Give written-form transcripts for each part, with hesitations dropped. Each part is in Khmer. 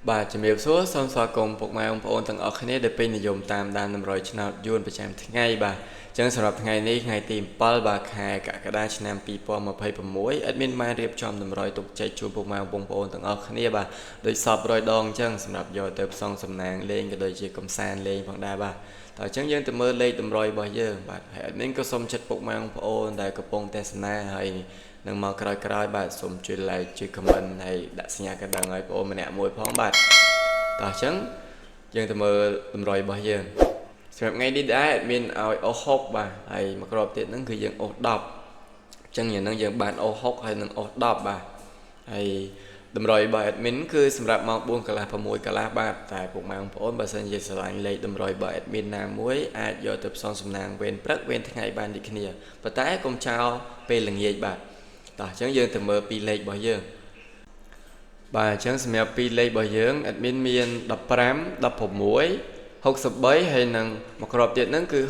បាទជំរាបសួរសូមស្វាគមន៍ពុកម៉ែបងប្អូនទាំងអស់គ្នាដែលពេញនិយមតាមដានតម្រុយឆ្នោតយួនប្រចាំថ្ងៃបាទអញ្ចឹងសម្រាប់ថ្ងៃនេះថ្ងៃទី7បាទខែកក្កដាឆ្នាំ2026 admin បានរៀបចំតម្រុយទុកចែកជូនពុកម៉ែបងប្អូនទាំងអស់គ្នាបាទដោយសព100ដងអញ្ចឹងសម្រាប់យកទៅផ្សងសំណាងលេងក៏ដូចជាកំសាន្តលេងផងដែរបាទតើអញ្ចឹងយើងទៅមើលលេខតម្រុយរបស់យើងបាទហើយ admin ក៏សូមចិត្តពុកម៉ែបងប្អូនដែលកំពុងទស្សនាហើយនឹងមកក្រោយៗបាទសូមជួយ like ជួយ comment ហើយដាក់សញ្ញាកណ្ដឹងឲ្យបងប្អូនម្នាក់មួយផងបាទតោះអញ្ចឹងយើងទៅមើលតម្រុយរបស់យើងសម្រាប់ថ្ងៃនេះដែរមានឲ្យអូស6បាទហើយមួយគ្រាប់ទៀតហ្នឹងគឺយើងអូស10អញ្ចឹងយ៉ាងហ្នឹងយើងបានអូស6ហើយនឹងអូស10បាទហើយតម្រុយរបស់ admin គឺសម្រាប់ម៉ោង4កន្លះ6កន្លះបាទតែពុកម៉ែបងប្អូនបើសិនជាស្រឡាញ់លេខតម្រុយរបស់ admin ណាមួយអាចយកទៅផ្សងសំណាងវេនព្រឹកវេនថ្ងៃបានដូចគ្នាប៉ុន្តែកុំចោលពេលល្ងាចបាទតោះអញ្ចឹងយើងទៅមើលពីលេខរបស់យើងបាទអញ្ចឹងសម្រាប់ពីលេខរបស់យើង admin មាន15 16 63ហើយនឹងមួយគ្រាប់ទៀតហ្នឹងគឺ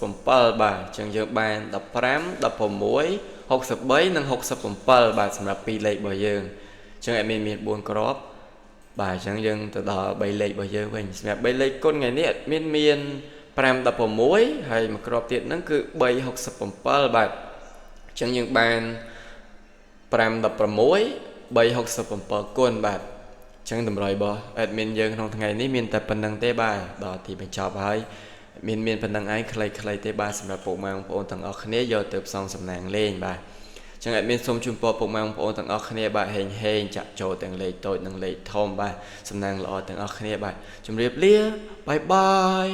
67បាទអញ្ចឹងយើងបាន15 16 63និង67បាទសម្រាប់ពីរលេខរបស់យើងអញ្ចឹង admin មាន4គ្រាប់បាទអញ្ចឹងយើងទៅដល់3លេខរបស់យើងវិញសម្រាប់3លេខគុណថ្ងៃនេះ admin មាន5 16ហើយមួយគ្រាប់ទៀតហ្នឹងគឺ3 67បាទអញ្ចឹងយើងបាន5 16 367គុណបាទអញ្ចឹងតម្រុយរបស់ admin យើងក្នុងថ្ងៃនេះមានតែប៉ុណ្្នឹងទេបាទដល់ទីបញ្ចប់ហើយមានប៉ុណ្្នឹងឯងខ្លីៗទេបាទសម្រាប់ពុកម៉ែបងប្អូនទាំងអស់គ្នាយកទៅផ្សងសំណាងលេងបាទអញ្ចឹង admin សូមជូនពរពុកម៉ែបងប្អូនទាំងអស់គ្នាបាទហេងចាក់ចូលទាំងលេខតូចនិងលេខធំបាទសំណាងល្អទាំងអស់គ្នាបាទជម្រាបលាបាយបាយ